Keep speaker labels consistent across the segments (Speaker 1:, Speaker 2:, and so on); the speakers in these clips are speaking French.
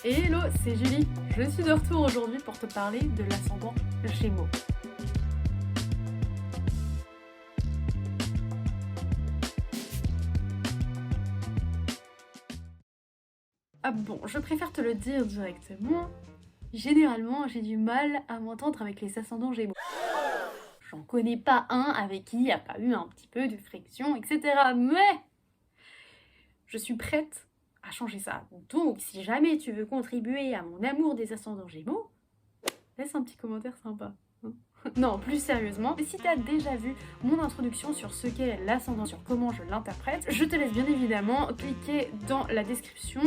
Speaker 1: Hello, c'est Julie. Je suis de retour aujourd'hui pour te parler de l'ascendant Gémeaux. Ah bon, je préfère te le dire directement. Généralement, j'ai du mal à m'entendre avec les ascendants Gémeaux. J'en connais pas un avec qui il n'y a pas eu un petit peu de friction, etc. Mais je suis prête à changer ça. Donc, si jamais tu veux contribuer à mon amour des ascendants Gémeaux, laisse un petit commentaire sympa. Non, plus sérieusement, si tu as déjà vu mon introduction sur ce qu'est l'ascendant, sur comment je l'interprète, je te laisse bien évidemment cliquer dans la description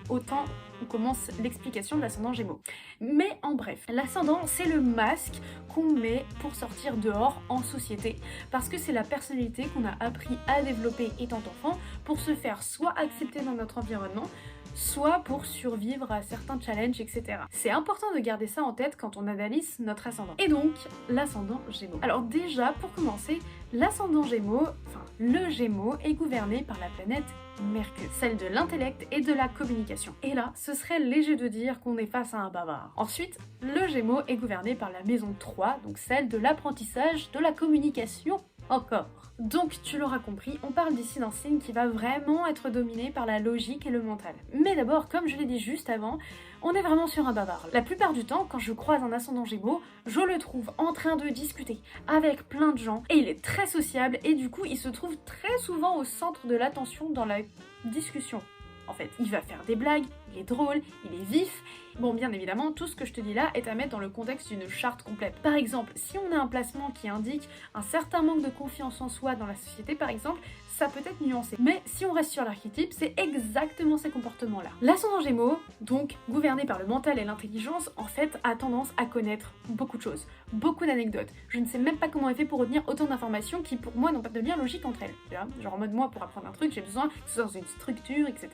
Speaker 1: au temps où commence l'explication de l'ascendant Gémeaux. Mais en bref, l'ascendant, c'est le masque qu'on met pour sortir dehors en société, parce que c'est la personnalité qu'on a appris à développer étant enfant pour se faire soit accepter dans notre environnement, soit pour survivre à certains challenges, etc. C'est important de garder ça en tête quand on analyse notre ascendant. Et donc, l'ascendant Gémeaux. Alors déjà, pour commencer, l'ascendant Gémeaux, enfin le Gémeaux, est gouverné par la planète Mercure, celle de l'intellect et de la communication. Et là, ce serait léger de dire qu'on est face à un bavard. Ensuite, le Gémeaux est gouverné par la maison 3, donc celle de l'apprentissage, de la communication encore. Donc, tu l'auras compris, on parle d'ici d'un signe qui va vraiment être dominé par la logique et le mental. Mais d'abord, comme je l'ai dit juste avant, on est vraiment sur un bavard. La plupart du temps, quand je croise un ascendant Gémeaux, je le trouve en train de discuter avec plein de gens, et il est très sociable, et du coup, il se trouve très souvent au centre de l'attention dans la discussion. En fait, il va faire des blagues, il est drôle, il est vif. Bon, bien évidemment, tout ce que je te dis là est à mettre dans le contexte d'une charte complète. Par exemple, si on a un placement qui indique un certain manque de confiance en soi dans la société, par exemple, ça peut être nuancé. Mais si on reste sur l'archétype, c'est exactement ces comportements-là. L'ascendant Gémeaux, donc gouverné par le mental et l'intelligence, en fait, a tendance à connaître beaucoup de choses, beaucoup d'anecdotes. Je ne sais même pas comment elle fait pour retenir autant d'informations qui, pour moi, n'ont pas de lien logique entre elles. Tu vois, genre en mode, moi, pour apprendre un truc, j'ai besoin que ce soit dans une structure, etc.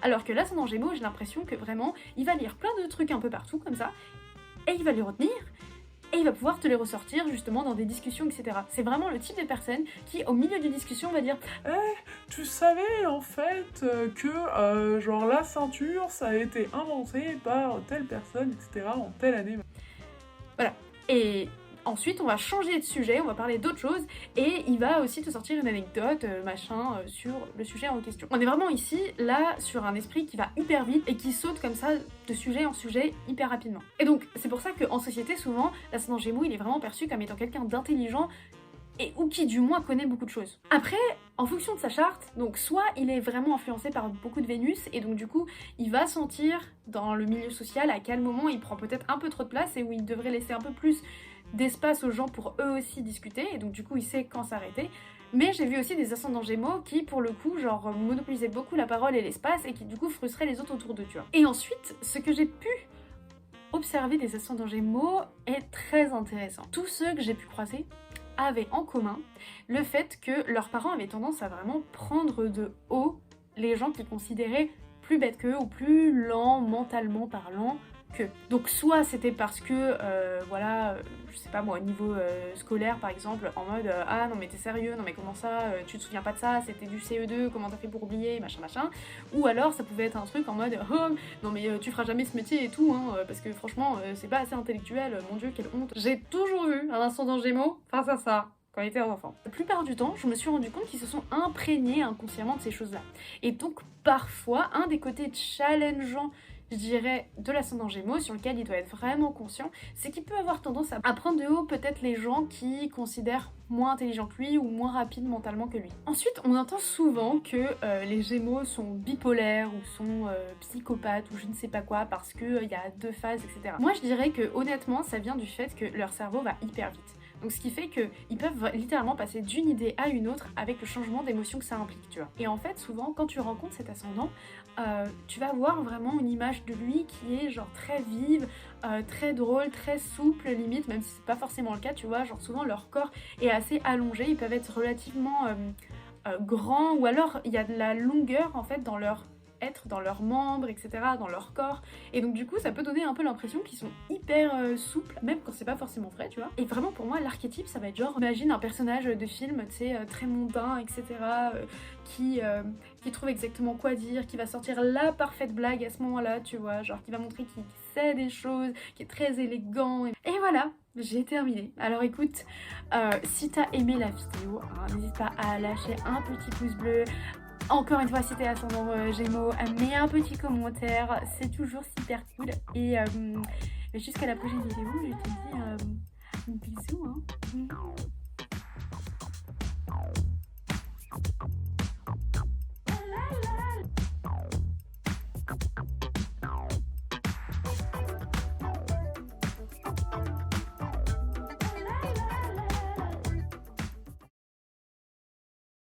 Speaker 1: Alors que l'ascendant Gémeaux, j'ai l'impression que vraiment, il va lire plein de trucs un peu partout, comme ça, et il va les retenir, et il va pouvoir te les ressortir justement dans des discussions, etc. C'est vraiment le type de personne qui, au milieu d'une discussion, va dire
Speaker 2: Eh, tu savais en fait que genre la ceinture ça a été inventé par telle personne, etc. en telle année.
Speaker 1: voilà. Et ensuite, on va changer de sujet, on va parler d'autre chose, et il va aussi te sortir une anecdote, sur le sujet en question. On est vraiment ici, là, sur un esprit qui va hyper vite et qui saute comme ça de sujet en sujet hyper rapidement. Et donc, c'est pour ça qu'en société, souvent, l'ascendant Gémeaux, il est vraiment perçu comme étant quelqu'un d'intelligent, ou qui du moins connaît beaucoup de choses. Après, en fonction de sa charte, donc soit il est vraiment influencé par beaucoup de Vénus, et donc du coup, il va sentir dans le milieu social à quel moment il prend peut-être un peu trop de place et où il devrait laisser un peu plus d'espace aux gens pour eux aussi discuter, et donc du coup, il sait quand s'arrêter. Mais j'ai vu aussi des ascendants Gémeaux qui, pour le coup, genre monopolisaient beaucoup la parole et l'espace, et qui du coup frustraient les autres autour d'eux, tu vois. Et ensuite, ce que j'ai pu observer des ascendants Gémeaux est très intéressant. Tous ceux que j'ai pu croiser avaient en commun le fait que leurs parents avaient tendance à vraiment prendre de haut les gens qu'ils considéraient plus bêtes qu'eux ou plus lents mentalement parlant qu'eux. Donc soit c'était parce que, je sais pas moi, au niveau scolaire par exemple, en mode ah non mais t'es sérieux, non mais comment ça, tu te souviens pas de ça, c'était du CE2, comment t'as fait pour oublier, machin machin. Ou alors ça pouvait être un truc en mode oh non mais tu feras jamais ce métier et tout, hein, parce que franchement c'est pas assez intellectuel, mon dieu quelle honte. J'ai toujours eu un ascendant Gémeaux face à ça quand ils étaient enfants. La plupart du temps, je me suis rendu compte qu'ils se sont imprégnés inconsciemment de ces choses-là. Et donc parfois, un des côtés challengeants, je dirais, de l'ascendant Gémeaux, sur lequel il doit être vraiment conscient, c'est qu'il peut avoir tendance à prendre de haut peut-être les gens qui considèrent moins intelligents que lui ou moins rapides mentalement que lui. Ensuite, on entend souvent que les Gémeaux sont bipolaires ou sont psychopathes ou je ne sais pas quoi parce qu'il y a deux phases, etc. Moi, je dirais que honnêtement, ça vient du fait que leur cerveau va hyper vite. Donc ce qui fait qu'ils peuvent littéralement passer d'une idée à une autre avec le changement d'émotion que ça implique, tu vois. Et en fait, souvent, quand tu rencontres cet ascendant, tu vas avoir vraiment une image de lui qui est genre très vive, très drôle, très souple limite, même si c'est pas forcément le cas, tu vois. Genre souvent leur corps est assez allongé, ils peuvent être relativement grands, ou alors il y a de la longueur en fait dans leur être dans leurs membres, etc., dans leur corps. Et donc du coup, ça peut donner un peu l'impression qu'ils sont hyper souples, même quand c'est pas forcément vrai, tu vois. Et vraiment pour moi, l'archétype, ça va être genre, imagine un personnage de film, tu sais, très mondain, etc., qui trouve exactement quoi dire, qui va sortir la parfaite blague à ce moment-là, tu vois, genre qui va montrer qu'il sait des choses, qui est très élégant. Et voilà, j'ai terminé. Alors écoute, si t'as aimé la vidéo, hein, n'hésite pas à lâcher un petit pouce bleu. Encore une fois, si t'es ascendant Gémeaux, mets un petit commentaire, c'est toujours super cool. Et jusqu'à la prochaine vidéo, je te dis bisous. Hein.